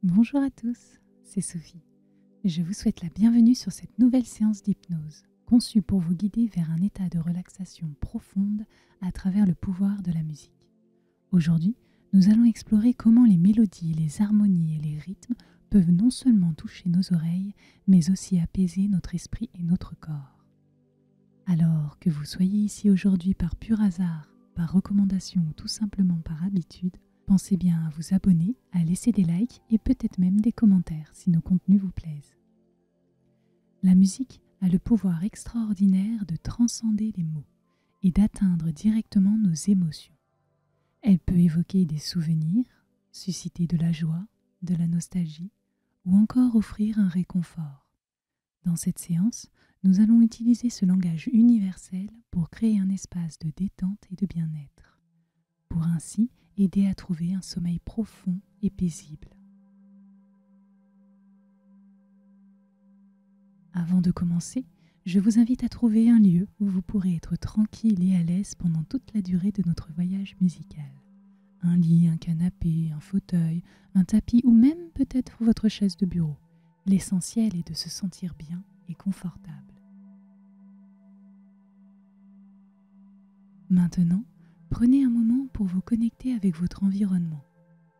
Bonjour à tous, c'est Sophie. Je vous souhaite la bienvenue sur cette nouvelle séance d'hypnose, conçue pour vous guider vers un état de relaxation profonde à travers le pouvoir de la musique. Aujourd'hui, nous allons explorer comment les mélodies, les harmonies et les rythmes peuvent non seulement toucher nos oreilles, mais aussi apaiser notre esprit et notre corps. Alors que vous soyez ici aujourd'hui par pur hasard, par recommandation ou tout simplement par habitude, pensez bien à vous abonner, à laisser des likes et peut-être même des commentaires si nos contenus vous plaisent. La musique a le pouvoir extraordinaire de transcender les mots et d'atteindre directement nos émotions. Elle peut évoquer des souvenirs, susciter de la joie, de la nostalgie ou encore offrir un réconfort. Dans cette séance, nous allons utiliser ce langage universel pour créer un espace de détente et de bien-être, pour ainsi aider à trouver un sommeil profond et paisible. Avant de commencer, je vous invite à trouver un lieu où vous pourrez être tranquille et à l'aise pendant toute la durée de notre voyage musical. Un lit, un canapé, un fauteuil, un tapis ou même peut-être votre chaise de bureau. L'essentiel est de se sentir bien et confortable. Maintenant, prenez un moment pour vous connecter avec votre environnement.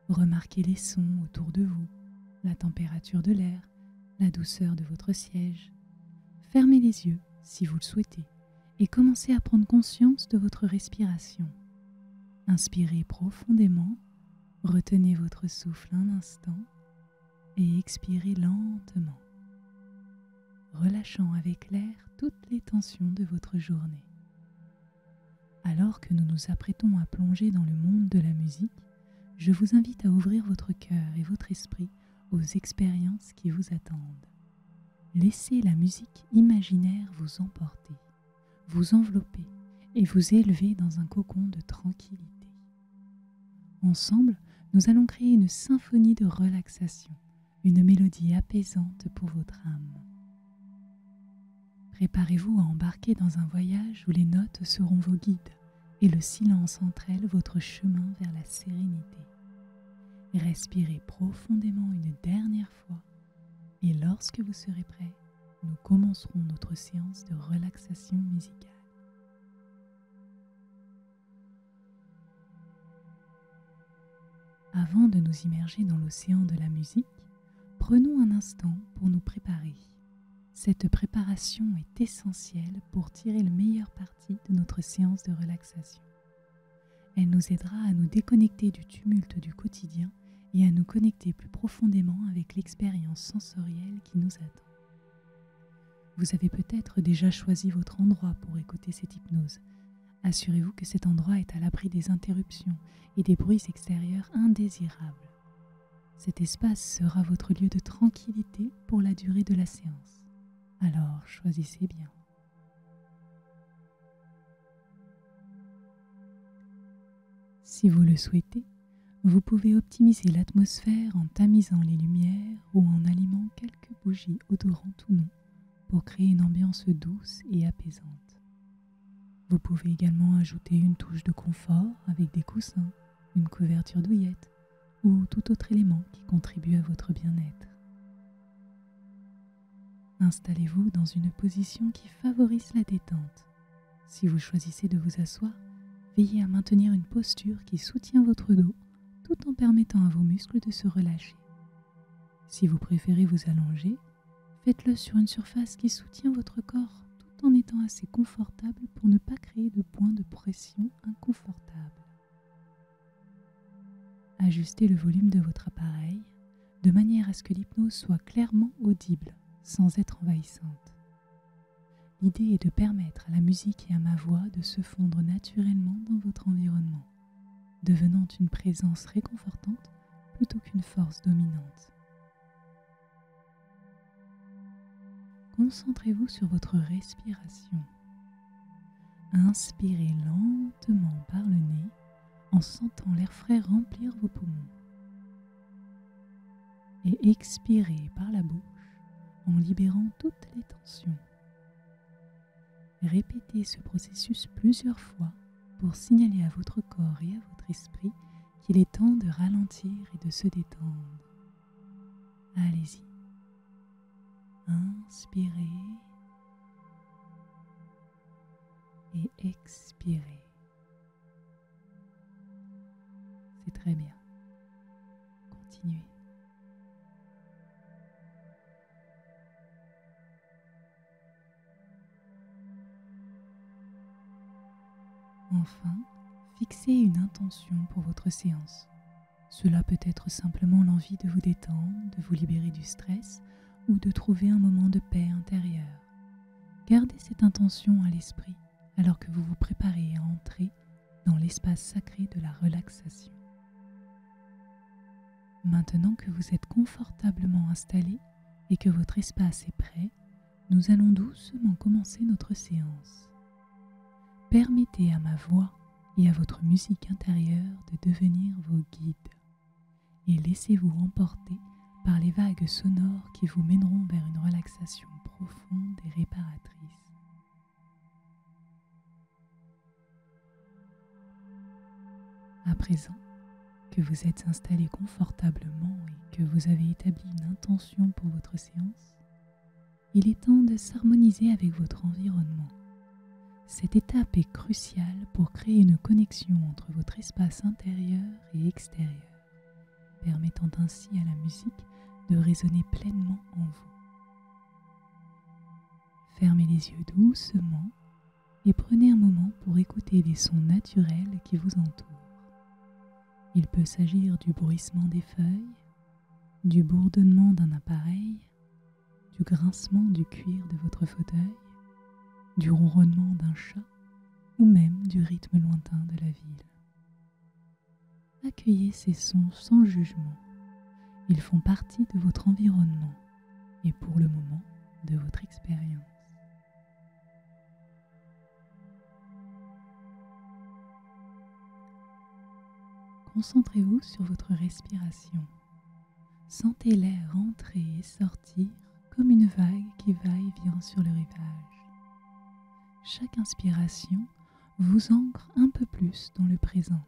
Remarquez les sons autour de vous, la température de l'air, la douceur de votre siège. Fermez les yeux si vous le souhaitez et commencez à prendre conscience de votre respiration. Inspirez profondément, retenez votre souffle un instant et expirez lentement, relâchant avec l'air toutes les tensions de votre journée. Alors que nous nous apprêtons à plonger dans le monde de la musique, je vous invite à ouvrir votre cœur et votre esprit aux expériences qui vous attendent. Laissez la musique imaginaire vous emporter, vous envelopper et vous élever dans un cocon de tranquillité. Ensemble, nous allons créer une symphonie de relaxation, une mélodie apaisante pour votre âme. Préparez-vous à embarquer dans un voyage où les notes seront vos guides et le silence entre elles votre chemin vers la sérénité. Respirez profondément une dernière fois et lorsque vous serez prêt, nous commencerons notre séance de relaxation musicale. Avant de nous immerger dans l'océan de la musique, prenons un instant pour nous préparer. Cette préparation est essentielle pour tirer le meilleur parti de notre séance de relaxation. Elle nous aidera à nous déconnecter du tumulte du quotidien et à nous connecter plus profondément avec l'expérience sensorielle qui nous attend. Vous avez peut-être déjà choisi votre endroit pour écouter cette hypnose. Assurez-vous que cet endroit est à l'abri des interruptions et des bruits extérieurs indésirables. Cet espace sera votre lieu de tranquillité pour la durée de la séance. Alors choisissez bien. Si vous le souhaitez, vous pouvez optimiser l'atmosphère en tamisant les lumières ou en allumant quelques bougies odorantes ou non pour créer une ambiance douce et apaisante. Vous pouvez également ajouter une touche de confort avec des coussins, une couverture douillette ou tout autre élément qui contribue à votre bien-être. Installez-vous dans une position qui favorise la détente. Si vous choisissez de vous asseoir, veillez à maintenir une posture qui soutient votre dos tout en permettant à vos muscles de se relâcher. Si vous préférez vous allonger, faites-le sur une surface qui soutient votre corps tout en étant assez confortable pour ne pas créer de points de pression inconfortables. Ajustez le volume de votre appareil de manière à ce que l'hypnose soit clairement audible sans être envahissante. L'idée est de permettre à la musique et à ma voix de se fondre naturellement dans votre environnement, devenant une présence réconfortante plutôt qu'une force dominante. Concentrez-vous sur votre respiration. Inspirez lentement par le nez en sentant l'air frais remplir vos poumons. Et expirez par la bouche en libérant toutes les tensions. Répétez ce processus plusieurs fois pour signaler à votre corps et à votre esprit qu'il est temps de ralentir et de se détendre. Allez-y. Inspirez et expirez. C'est très bien. Continuez. Enfin, fixez une intention pour votre séance. Cela peut être simplement l'envie de vous détendre, de vous libérer du stress ou de trouver un moment de paix intérieure. Gardez cette intention à l'esprit alors que vous vous préparez à entrer dans l'espace sacré de la relaxation. Maintenant que vous êtes confortablement installé et que votre espace est prêt, nous allons doucement commencer notre séance. Permettez à ma voix et à votre musique intérieure de devenir vos guides et laissez-vous emporter par les vagues sonores qui vous mèneront vers une relaxation profonde et réparatrice. À présent que vous êtes installé confortablement et que vous avez établi une intention pour votre séance, il est temps de s'harmoniser avec votre environnement. Cette étape est cruciale pour créer une connexion entre votre espace intérieur et extérieur, permettant ainsi à la musique de résonner pleinement en vous. Fermez les yeux doucement et prenez un moment pour écouter les sons naturels qui vous entourent. Il peut s'agir du bruissement des feuilles, du bourdonnement d'un appareil, du grincement du cuir de votre fauteuil, du ronronnement d'un chat ou même du rythme lointain de la ville. Accueillez ces sons sans jugement. Ils font partie de votre environnement et pour le moment de votre expérience. Concentrez-vous sur votre respiration. Sentez l'air entrer et sortir comme une vague qui va et vient sur le rivage. Chaque inspiration vous ancre un peu plus dans le présent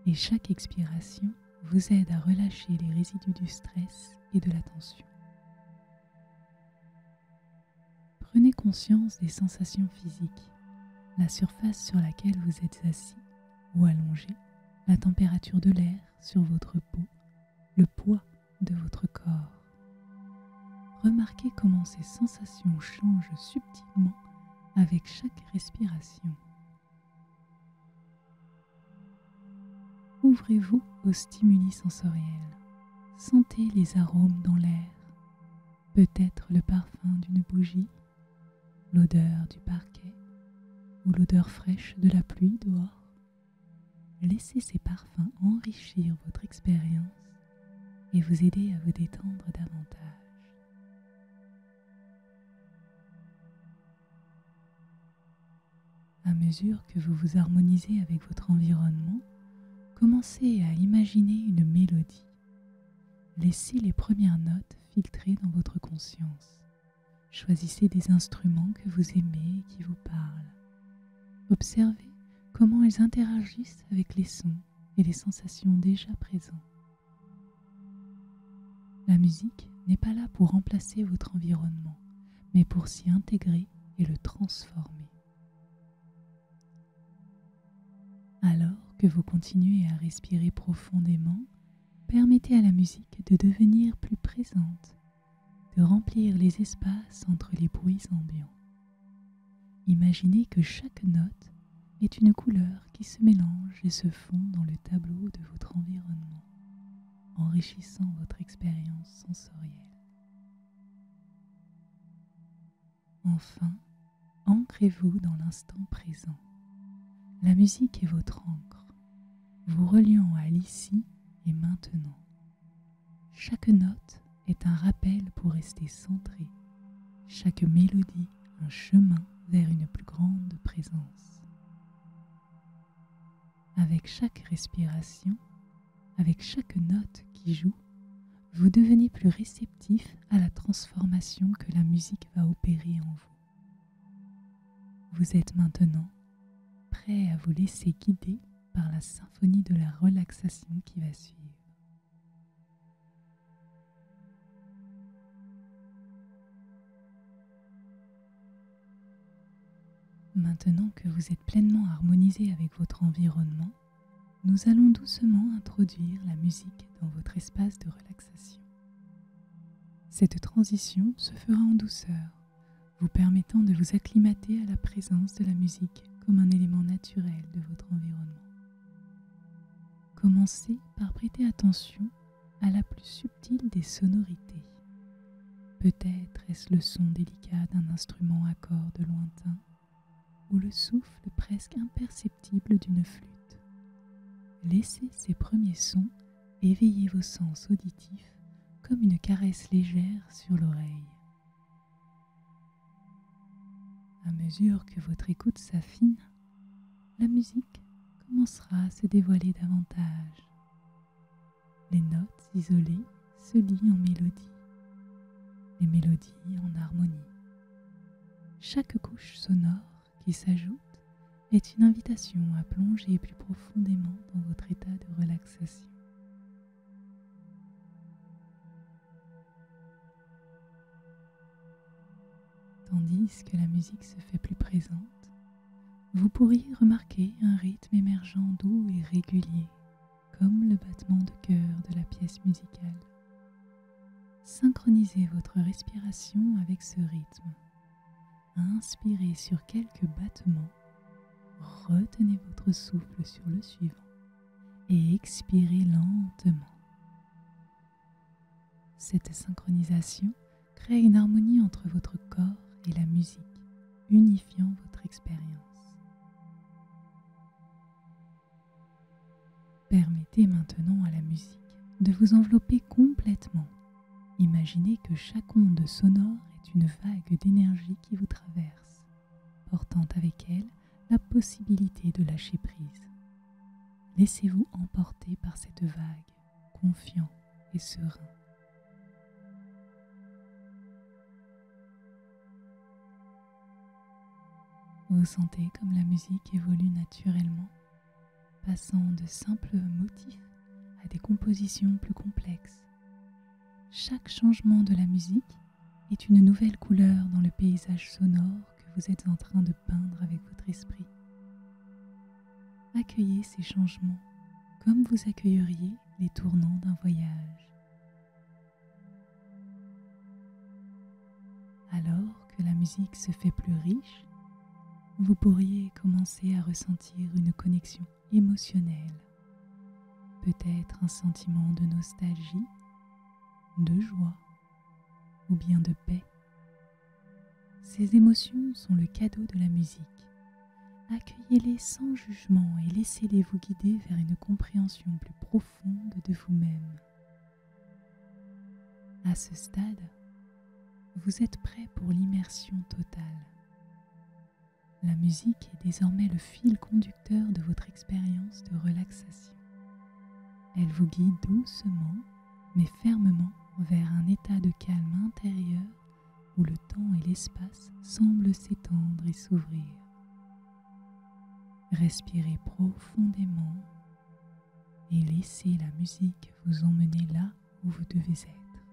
et chaque expiration vous aide à relâcher les résidus du stress et de la tension. Prenez conscience des sensations physiques, la surface sur laquelle vous êtes assis ou allongé, la température de l'air sur votre peau, le poids de votre corps. Remarquez comment ces sensations changent subtilement avec chaque respiration. Ouvrez-vous aux stimuli sensoriels. Sentez les arômes dans l'air, peut-être le parfum d'une bougie, l'odeur du parquet ou l'odeur fraîche de la pluie dehors. Laissez ces parfums enrichir votre expérience et vous aider à vous détendre davantage. À mesure que vous vous harmonisez avec votre environnement, commencez à imaginer une mélodie. Laissez les premières notes filtrer dans votre conscience. Choisissez des instruments que vous aimez et qui vous parlent. Observez comment ils interagissent avec les sons et les sensations déjà présents. La musique n'est pas là pour remplacer votre environnement, mais pour s'y intégrer et le transformer. Alors que vous continuez à respirer profondément, permettez à la musique de devenir plus présente, de remplir les espaces entre les bruits ambiants. Imaginez que chaque note est une couleur qui se mélange et se fond dans le tableau de votre environnement, enrichissant votre expérience sensorielle. Enfin, ancrez-vous dans l'instant présent. La musique est votre ancre, vous reliant à l'ici et maintenant. Chaque note est un rappel pour rester centré, chaque mélodie un chemin vers une plus grande présence. Avec chaque respiration, avec chaque note qui joue, vous devenez plus réceptif à la transformation que la musique va opérer en vous. Vous êtes maintenant prêt à vous laisser guider par la symphonie de la relaxation qui va suivre. Maintenant que vous êtes pleinement harmonisé avec votre environnement, nous allons doucement introduire la musique dans votre espace de relaxation. Cette transition se fera en douceur, vous permettant de vous acclimater à la présence de la musique comme un élément naturel de votre environnement. Commencez par prêter attention à la plus subtile des sonorités. Peut-être est-ce le son délicat d'un instrument à cordes lointain ou le souffle presque imperceptible d'une flûte. Laissez ces premiers sons éveiller vos sens auditifs comme une caresse légère sur l'oreille. À mesure que votre écoute s'affine, la musique commencera à se dévoiler davantage. Les notes isolées se lient en mélodie, les mélodies en harmonie. Chaque couche sonore qui s'ajoute est une invitation à plonger plus profondément dans votre état de relaxation. Tandis que la musique se fait plus présente, vous pourriez remarquer un rythme émergent doux et régulier, comme le battement de cœur de la pièce musicale. Synchronisez votre respiration avec ce rythme. Inspirez sur quelques battements, retenez votre souffle sur le suivant et expirez lentement. Cette synchronisation crée une harmonie entre votre corps et la musique, unifiant votre expérience. Permettez maintenant à la musique de vous envelopper complètement. Imaginez que chaque onde sonore est une vague d'énergie qui vous traverse, portant avec elle la possibilité de lâcher prise. Laissez-vous emporter par cette vague, confiant et serein. Vous sentez comme la musique évolue naturellement, passant de simples motifs à des compositions plus complexes. Chaque changement de la musique est une nouvelle couleur dans le paysage sonore que vous êtes en train de peindre avec votre esprit. Accueillez ces changements comme vous accueilleriez les tournants d'un voyage. Alors que la musique se fait plus riche, vous pourriez commencer à ressentir une connexion émotionnelle, peut-être un sentiment de nostalgie, de joie ou bien de paix. Ces émotions sont le cadeau de la musique. Accueillez-les sans jugement et laissez-les vous guider vers une compréhension plus profonde de vous-même. À ce stade, vous êtes prêt pour l'immersion totale. La musique est désormais le fil conducteur de votre expérience de relaxation. Elle vous guide doucement mais fermement vers un état de calme intérieur où le temps et l'espace semblent s'étendre et s'ouvrir. Respirez profondément et laissez la musique vous emmener là où vous devez être.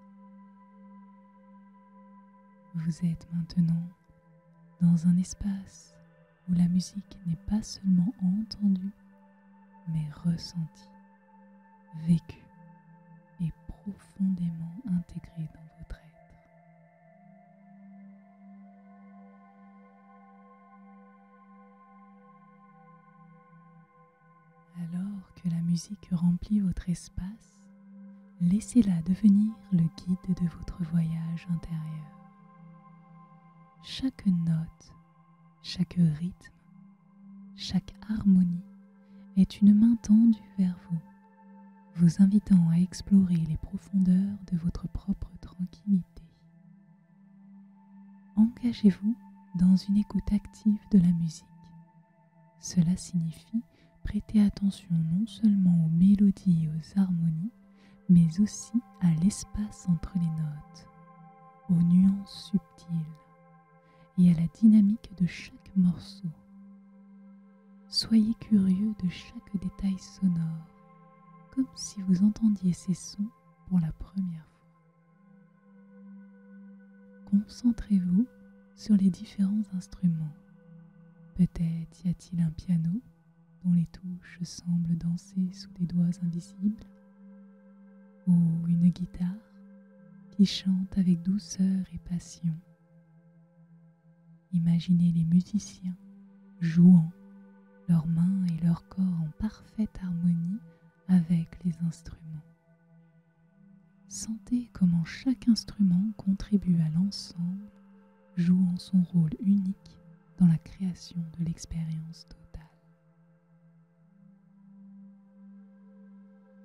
Vous êtes maintenant dans un espace où la musique n'est pas seulement entendue, mais ressentie, vécue et profondément intégrée dans votre être. Alors que la musique remplit votre espace, laissez-la devenir le guide de votre voyage intérieur. Chaque note, chaque rythme, chaque harmonie est une main tendue vers vous, vous invitant à explorer les profondeurs de votre propre tranquillité. Engagez-vous dans une écoute active de la musique. Cela signifie prêter attention non seulement aux mélodies et aux harmonies, mais aussi à l'espace entre les notes, aux nuances subtiles et à la dynamique de chaque morceau. Soyez curieux de chaque détail sonore, comme si vous entendiez ces sons pour la première fois. Concentrez-vous sur les différents instruments. Peut-être y a-t-il un piano dont les touches semblent danser sous des doigts invisibles, ou une guitare qui chante avec douceur et passion. Imaginez les musiciens jouant, leurs mains et leur corps en parfaite harmonie avec les instruments. Sentez comment chaque instrument contribue à l'ensemble, jouant son rôle unique dans la création de l'expérience totale.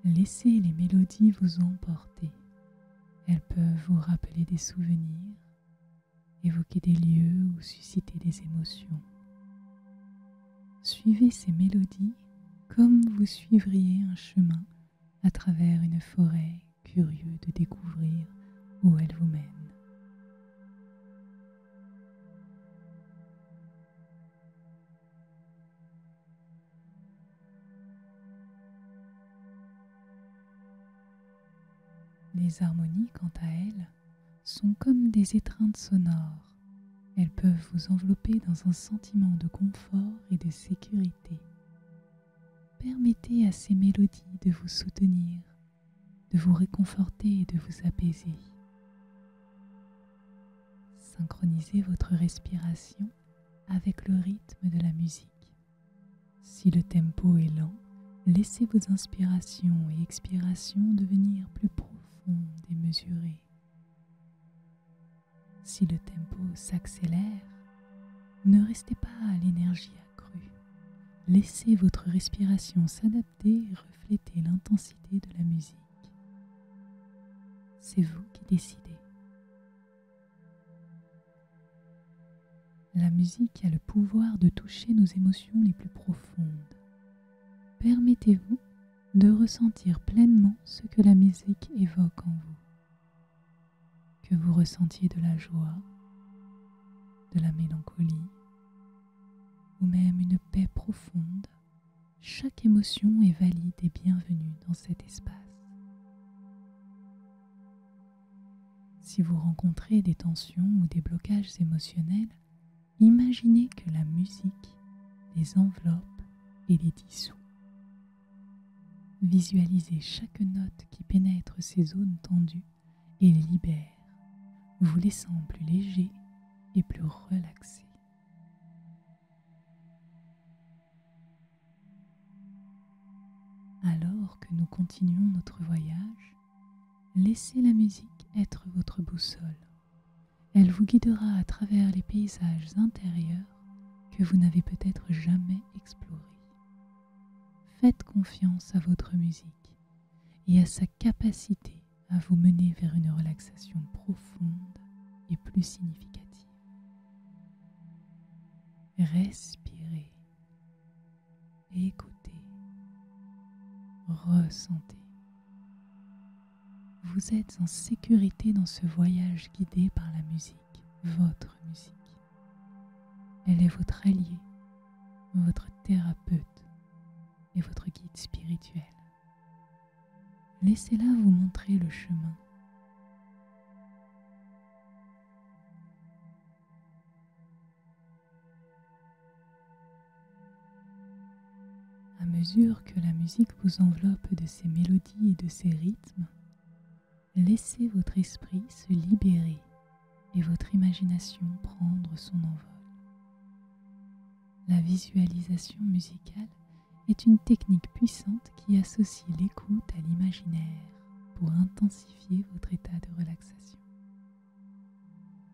Laissez les mélodies vous emporter. Elles peuvent vous rappeler des souvenirs, évoquer des lieux ou susciter des émotions. Suivez ces mélodies comme vous suivriez un chemin à travers une forêt, curieux de découvrir où elle vous mène. Les harmonies, quant à elles, sont comme des étreintes sonores. Elles peuvent vous envelopper dans un sentiment de confort et de sécurité. Permettez à ces mélodies de vous soutenir, de vous réconforter et de vous apaiser. Synchronisez votre respiration avec le rythme de la musique. Si le tempo est lent, laissez vos inspirations et expirations devenir plus profondes et mesurées. Si le tempo s'accélère, ne restez pas à l'énergie accrue. Laissez votre respiration s'adapter et refléter l'intensité de la musique. C'est vous qui décidez. La musique a le pouvoir de toucher nos émotions les plus profondes. Permettez-vous de ressentir pleinement ce que la musique évoque en vous. Que vous ressentiez de la joie, de la mélancolie, ou même une paix profonde, chaque émotion est valide et bienvenue dans cet espace. Si vous rencontrez des tensions ou des blocages émotionnels, imaginez que la musique les enveloppe et les dissout. Visualisez chaque note qui pénètre ces zones tendues et les libère, vous laissant plus léger et plus relaxé. Alors que nous continuons notre voyage, laissez la musique être votre boussole. Elle vous guidera à travers les paysages intérieurs que vous n'avez peut-être jamais explorés. Faites confiance à votre musique et à sa capacité à vous mener vers une relaxation profonde et plus significative. Respirez, écoutez, ressentez. Vous êtes en sécurité dans ce voyage guidé par la musique, votre musique. Elle est votre allié, votre thérapeute et votre guide spirituel. Laissez-la vous montrer le chemin. À mesure que la musique vous enveloppe de ses mélodies et de ses rythmes, laissez votre esprit se libérer et votre imagination prendre son envol. La visualisation musicale est une technique puissante qui associe l'écoute à l'imaginaire pour intensifier votre état de relaxation.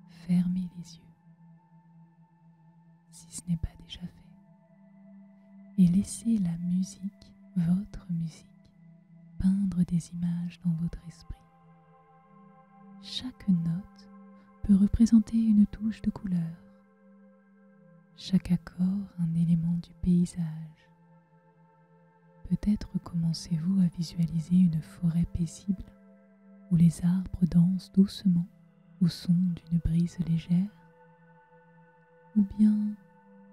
Fermez les yeux, si ce n'est pas déjà fait, et laissez la musique, votre musique, peindre des images dans votre esprit. Chaque note peut représenter une touche de couleur, chaque accord un élément du paysage. Peut-être commencez-vous à visualiser une forêt paisible où les arbres dansent doucement au son d'une brise légère, ou bien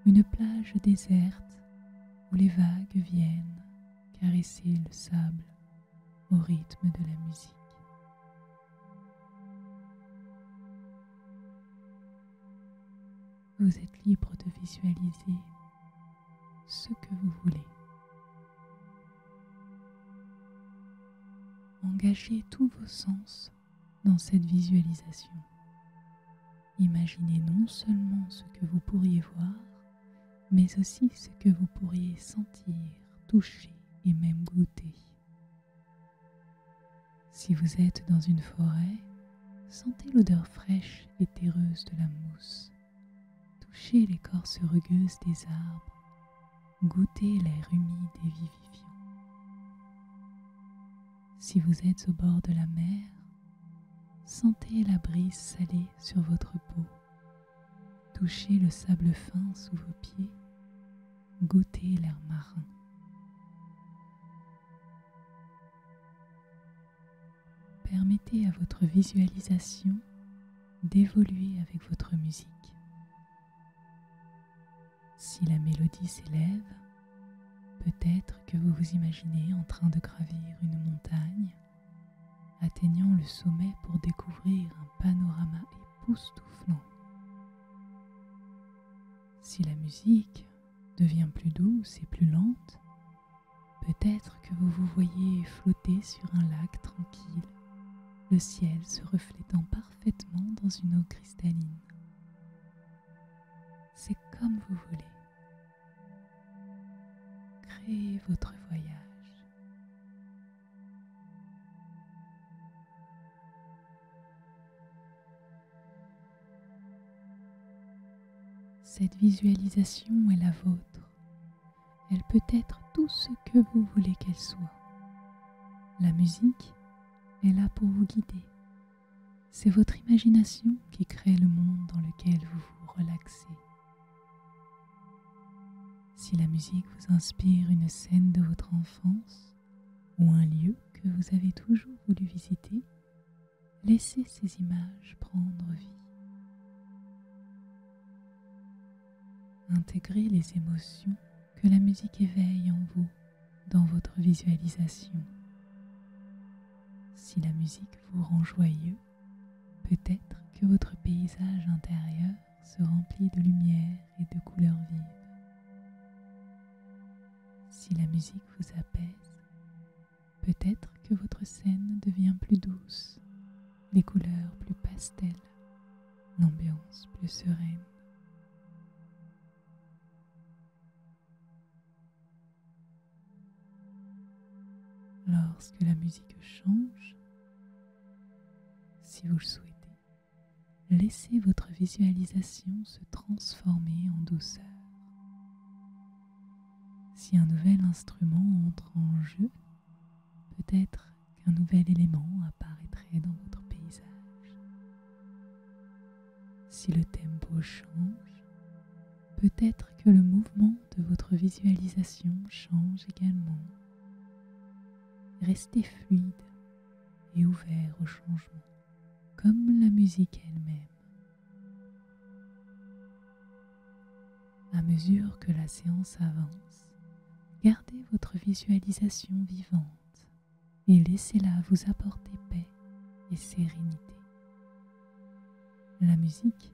une plage déserte où les vagues viennent caresser le sable au rythme de la musique. Vous êtes libre de visualiser ce que vous voulez. Engagez tous vos sens dans cette visualisation. Imaginez non seulement ce que vous pourriez voir, mais aussi ce que vous pourriez sentir, toucher et même goûter. Si vous êtes dans une forêt, sentez l'odeur fraîche et terreuse de la mousse. Touchez l'écorce rugueuse des arbres. Goûtez l'air humide et vivifiant. Si vous êtes au bord de la mer, sentez la brise salée sur votre peau. Touchez le sable fin sous vos pieds. Goûtez l'air marin. Permettez à votre visualisation d'évoluer avec votre musique. Si la mélodie s'élève, peut-être que vous vous imaginez en train de gravir une montagne, atteignant le sommet pour découvrir un panorama époustouflant. Si la musique devient plus douce et plus lente, peut-être que vous vous voyez flotter sur un lac tranquille, le ciel se reflétant parfaitement dans une eau cristalline. C'est comme vous voulez. Créez votre voyage. Cette visualisation est la vôtre. Elle peut être tout ce que vous voulez qu'elle soit. La musique est là pour vous guider. C'est votre imagination qui crée le monde dans lequel vous vous relaxez. Si la musique vous inspire une scène de votre enfance ou un lieu que vous avez toujours voulu visiter, laissez ces images prendre vie. Intégrez les émotions que la musique éveille en vous dans votre visualisation. Si la musique vous rend joyeux, peut-être que votre paysage intérieur se remplit de lumière et de couleurs vives. Si la musique vous apaise, peut-être que votre scène devient plus douce, les couleurs plus pastel, l'ambiance plus sereine. Lorsque la musique change, si vous le souhaitez, laissez votre visualisation se transformer en douceur. Si un nouvel instrument entre en jeu, peut-être qu'un nouvel élément apparaîtrait dans votre paysage. Si le tempo change, peut-être que le mouvement de votre visualisation change également. Restez fluide et ouvert au changement, comme la musique elle-même. À mesure que la séance avance, gardez votre visualisation vivante et laissez-la vous apporter paix et sérénité. La musique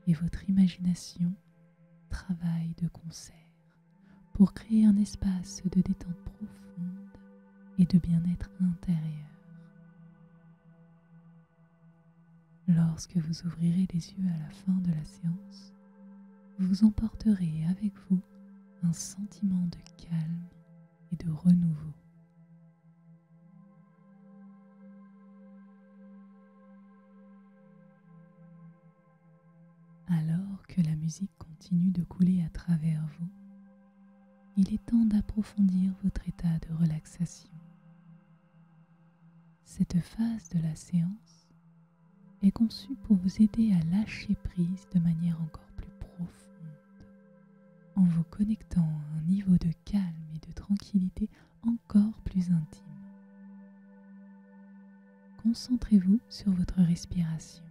et votre imagination travaillent de concert pour créer un espace de détente profonde et de bien-être intérieur. Lorsque vous ouvrirez les yeux à la fin de la séance, vous emporterez avec vous un sentiment de calme et de renouveau. Alors que la musique continue de couler à travers vous, il est temps d'approfondir votre état de relaxation. Cette phase de la séance est conçue pour vous aider à lâcher prise de manière encore plus profonde, en vous connectant à un niveau de calme et de tranquillité encore plus intime. Concentrez-vous sur votre respiration,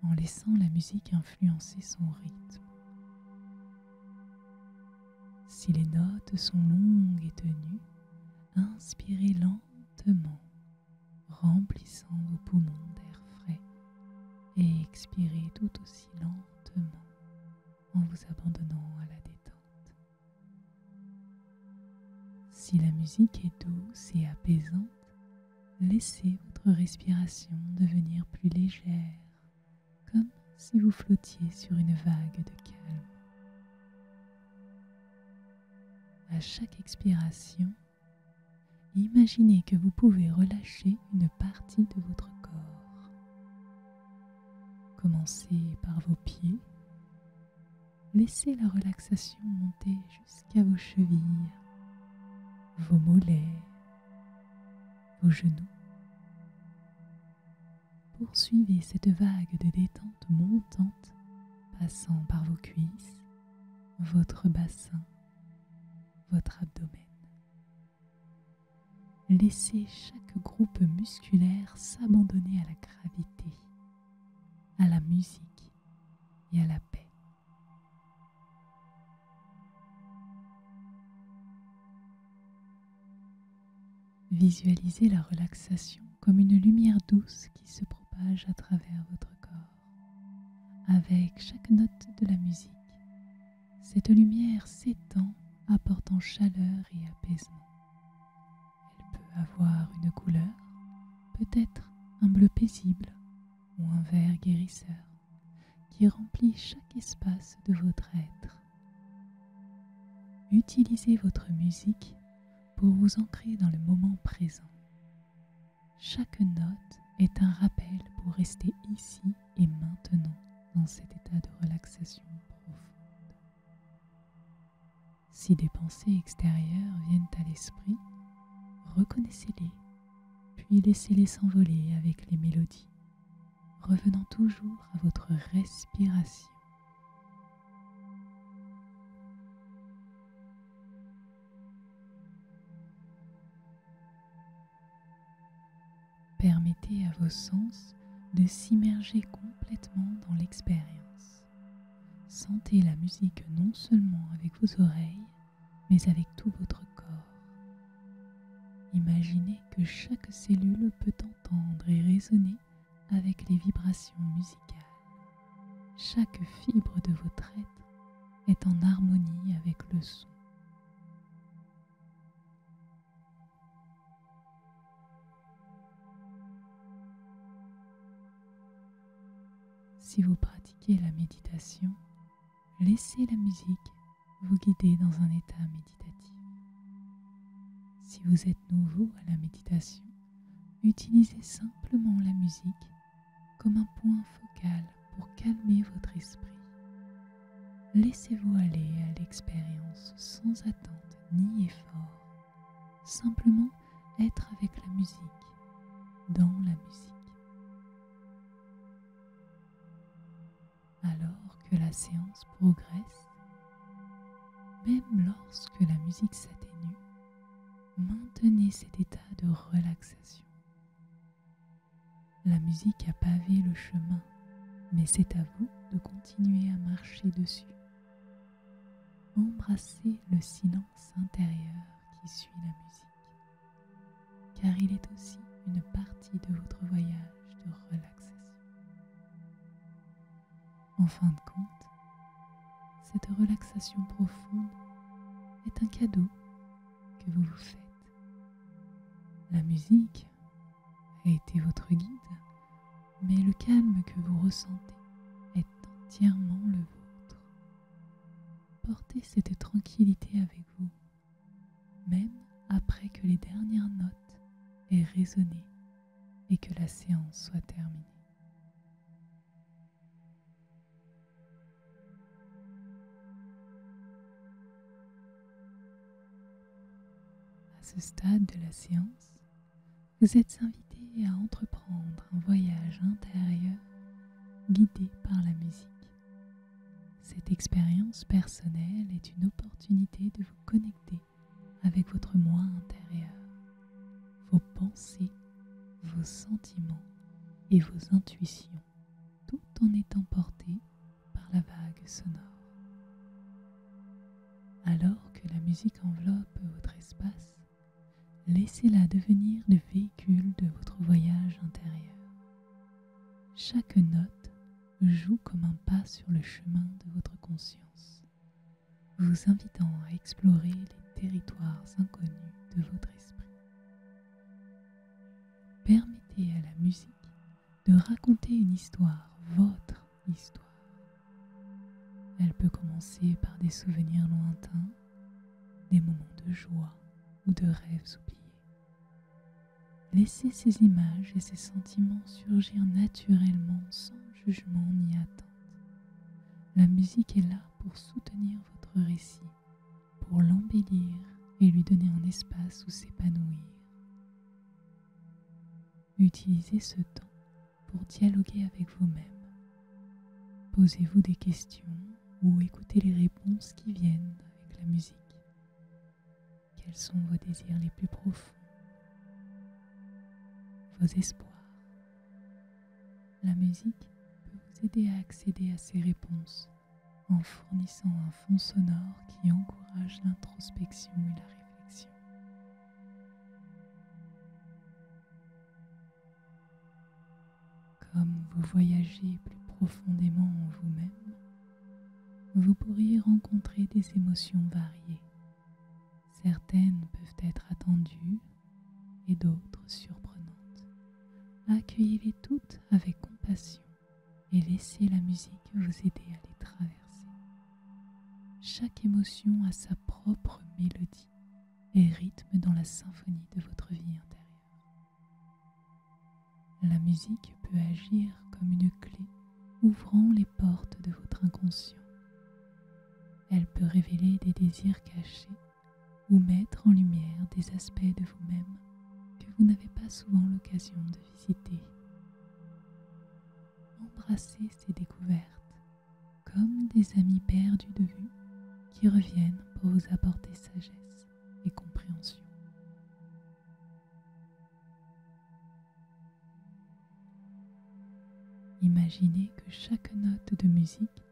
en laissant la musique influencer son rythme. Si les notes sont longues et tenues, inspirez lentement, remplissant vos poumons d'air frais, et expirez tout aussi lentement en vous abandonnant à la détente. musique est douce et apaisante, laissez votre respiration devenir plus légère, comme si vous flottiez sur une vague de calme. À chaque expiration, imaginez que vous pouvez relâcher une partie de votre corps. Commencez par vos pieds. Laissez la relaxation monter jusqu'à vos chevilles, vos mollets, vos genoux. Poursuivez cette vague de détente montante, passant par vos cuisses, votre bassin, votre abdomen. Laissez chaque groupe musculaire s'abandonner à la gravité, à la musique et à la paix. Visualisez la relaxation comme une lumière douce qui se propage à travers votre corps. Avec chaque note de la musique, cette lumière s'étend, apportant chaleur et apaisement. Elle peut avoir une couleur, peut-être un bleu paisible ou un vert guérisseur, qui remplit chaque espace de votre être. Utilisez votre musique pour vous ancrer dans le moment présent. Chaque note est un rappel pour rester ici et maintenant dans cet état de relaxation profonde. Si des pensées extérieures viennent à l'esprit, reconnaissez-les, puis laissez-les s'envoler avec les mélodies, revenant toujours à votre respiration. Permettez à vos sens de s'immerger complètement dans l'expérience. Sentez la musique non seulement avec vos oreilles, mais avec tout votre corps. Imaginez que chaque cellule peut entendre et résonner avec les vibrations musicales. Chaque fibre de votre être est en harmonie avec le son. Si vous pratiquez la méditation, laissez la musique vous guider dans un état méditatif. Si vous êtes nouveau à la méditation, utilisez simplement la musique comme un point focal pour calmer votre esprit. Laissez-vous aller à l'expérience sans attente ni effort, simplement être avec la musique, dans la musique. Alors que la séance progresse, même lorsque la musique s'atténue, maintenez cet état de relaxation. La musique a pavé le chemin, mais c'est à vous de continuer à marcher dessus. Embrassez le silence intérieur qui suit la musique, car il est aussi une partie de votre voyage de relaxation. En fin de compte, cette relaxation profonde est un cadeau que vous vous faites. La musique a été votre guide, mais le calme que vous ressentez est entièrement le vôtre. Portez cette tranquillité avec vous, même après que les dernières notes aient résonné et que la séance soit terminée. À ce stade de la séance, vous êtes invité à entreprendre un voyage intérieur guidé par la musique. Cette expérience personnelle est une opportunité de vous connecter avec votre moi intérieur, vos pensées, vos sentiments et vos intuitions, tout en étant porté par la vague sonore. Alors que la musique enveloppe votre espace, laissez-la devenir le véhicule de votre voyage intérieur. Chaque note joue comme un pas sur le chemin de votre conscience. vous invitant à explorer les territoires inconnus de votre esprit. Permettez à la musique de raconter une histoire, votre histoire. Elle peut commencer par des souvenirs lointains, des moments de joie ou de rêves oubliés. Laissez ces images et ces sentiments surgir naturellement sans jugement ni attente. La musique est là pour soutenir votre récit, pour l'embellir et lui donner un espace où s'épanouir. Utilisez ce temps pour dialoguer avec vous-même. Posez-vous des questions ou écoutez les réponses qui viennent avec la musique. Quels sont vos désirs les plus profonds? Vos espoirs? La musique peut vous aider à accéder à ces réponses en fournissant un fond sonore qui encourage l'introspection et la réflexion. Comme vous voyagez plus profondément en vous-même, vous pourriez rencontrer des émotions variées. Certaines peuvent être attendues et d'autres surprenantes. Accueillez-les toutes avec compassion et laissez la musique vous aider à les traverser. Chaque émotion a sa propre mélodie et rythme dans la symphonie de votre vie intérieure. La musique peut agir comme une clé ouvrant les portes de votre inconscient. Elle peut révéler des désirs cachés ou mettre en lumière des aspects de vous-même que vous n'avez pas souvent l'occasion de visiter. Embrassez ces découvertes comme des amis perdus de vue qui reviennent pour vous apporter sagesse et compréhension. Imaginez que chaque note de musique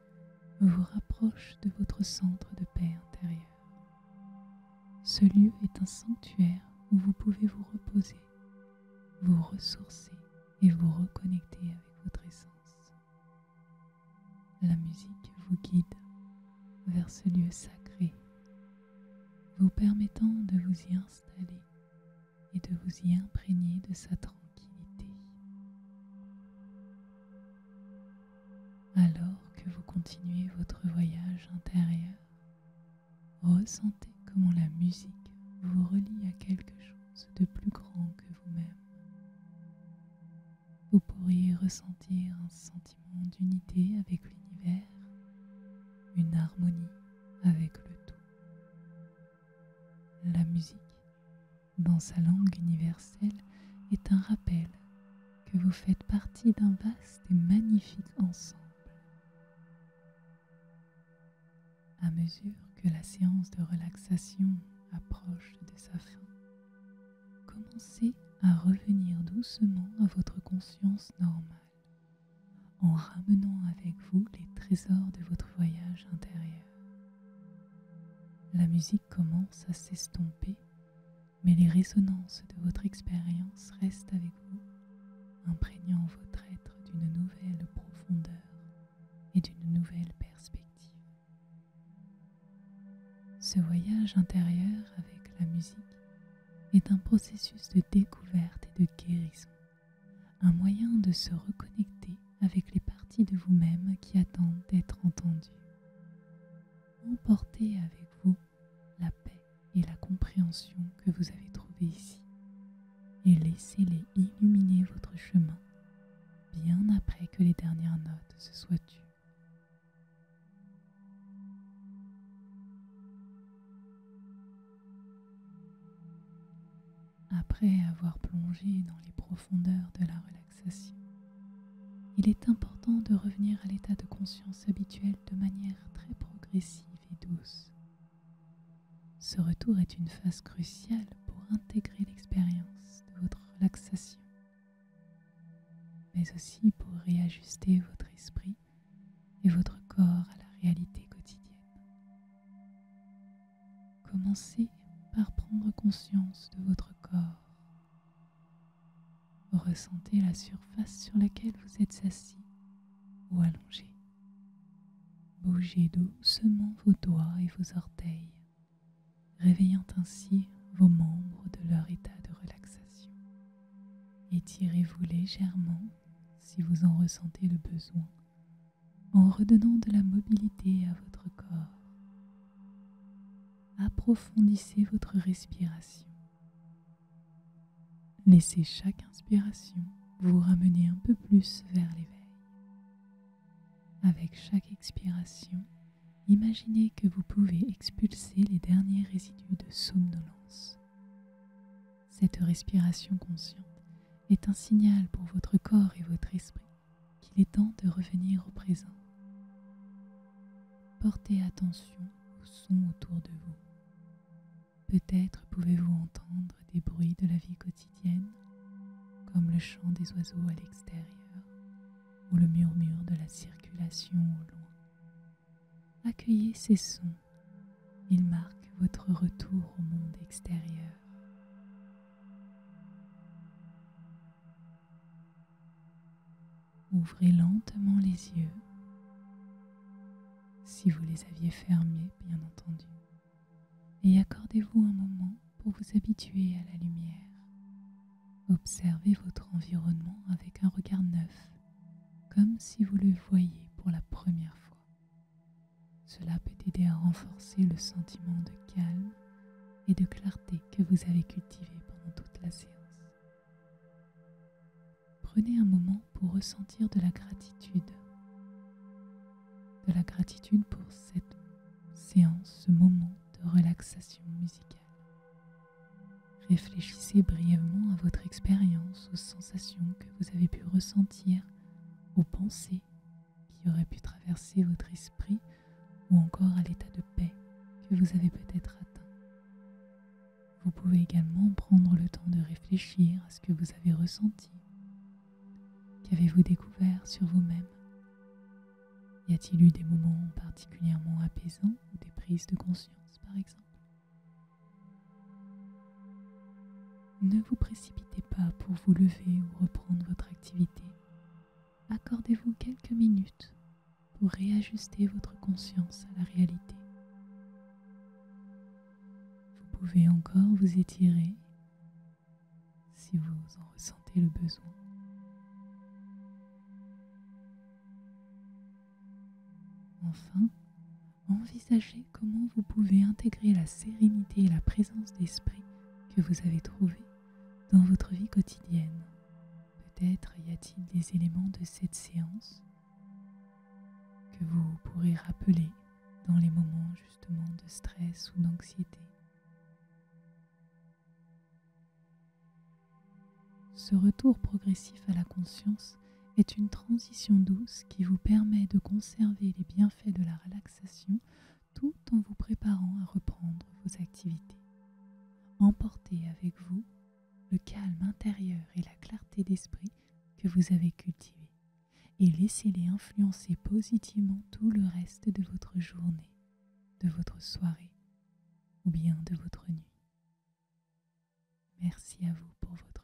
vous rapproche de votre centre de paix intérieure. Ce lieu est un sanctuaire où vous pouvez vous reposer, vous ressourcer et vous reconnecter avec votre essence. La musique vous guide vers ce lieu sacré, vous permettant de vous y installer et de vous y imprégner de sa tranquillité. Alors que vous continuez votre voyage intérieur, ressentez comment la musique vous relie à quelque chose de plus grand que vous-même. Vous pourriez ressentir un sentiment d'unité avec l'univers, une harmonie avec le tout. La musique, dans sa langue universelle, est un rappel que vous faites partie d'un vaste et magnifique ensemble. À mesure que la séance de relaxation approche de sa fin, commencez à revenir doucement à votre conscience normale, en ramenant avec vous les trésors de votre voyage intérieur. La musique commence à s'estomper, mais les résonances de votre expérience restent avec vous, imprégnant votre être d'une nouvelle profondeur et d'une nouvelle perspective. Ce voyage intérieur avec la musique est un processus de découverte et de guérison, un moyen de se reconnecter avec les parties de vous-même qui attendent d'être entendues. Emportez avec vous la paix et la compréhension que vous avez trouvées ici et laissez-les illuminer votre chemin bien après que les dernières notes se soient tues. Après avoir plongé dans les profondeurs de la relaxation, il est important de revenir à l'état de conscience habituel de manière très progressive et douce. Ce retour est une phase cruciale pour intégrer l'expérience de votre relaxation, mais aussi pour réajuster votre esprit et votre corps à la réalité quotidienne. Commencez par prendre conscience de votre corps. Ressentez la surface sur laquelle vous êtes assis ou allongé. Bougez doucement vos doigts et vos orteils, réveillant ainsi vos membres de leur état de relaxation. Étirez-vous légèrement si vous en ressentez le besoin, en redonnant de la mobilité à votre corps. Approfondissez votre respiration. Laissez chaque inspiration vous ramener un peu plus vers l'éveil. Avec chaque expiration, imaginez que vous pouvez expulser les derniers résidus de somnolence. Cette respiration consciente est un signal pour votre corps et votre esprit qu'il est temps de revenir au présent. Portez attention aux sons autour de vous. Peut-être pouvez-vous entendre des bruits de la vie quotidienne, comme le chant des oiseaux à l'extérieur ou le murmure de la circulation au loin. Accueillez ces sons, ils marquent votre retour au monde extérieur. Ouvrez lentement les yeux, si vous les aviez fermés bien entendu, et accordez-vous un moment pour vous habituer à la lumière. Observez votre environnement avec un regard neuf, comme si vous le voyiez pour la première fois. Cela peut aider à renforcer le sentiment de calme et de clarté que vous avez cultivé pendant toute la séance. Prenez un moment pour ressentir de la gratitude. De la gratitude pour cette séance, ce moment de relaxation musicale. Réfléchissez brièvement à votre expérience, aux sensations que vous avez pu ressentir, aux pensées qui auraient pu traverser votre esprit ou encore à l'état de paix que vous avez peut-être atteint. Vous pouvez également prendre le temps de réfléchir à ce que vous avez ressenti. Qu'avez-vous découvert sur vous-même? Y a-t-il eu des moments particulièrement apaisants ou des prises de conscience par exemple? Ne vous précipitez pas pour vous lever ou reprendre votre activité. Accordez-vous quelques minutes pour réajuster votre conscience à la réalité. Vous pouvez encore vous étirer si vous en ressentez le besoin. Enfin, envisagez comment vous pouvez intégrer la sérénité et la présence d'esprit que vous avez trouvée dans votre vie quotidienne. Peut-être y a-t-il des éléments de cette séance que vous pourrez rappeler dans les moments justement de stress ou d'anxiété. Ce retour progressif à la conscience est une transition douce qui vous permet de conserver les bienfaits de la relaxation tout en vous préparant à reprendre vos activités. Emportez avec vous le calme intérieur et la clarté d'esprit que vous avez cultivés et laissez-les influencer positivement tout le reste de votre journée, de votre soirée ou bien de votre nuit. Merci à vous pour votre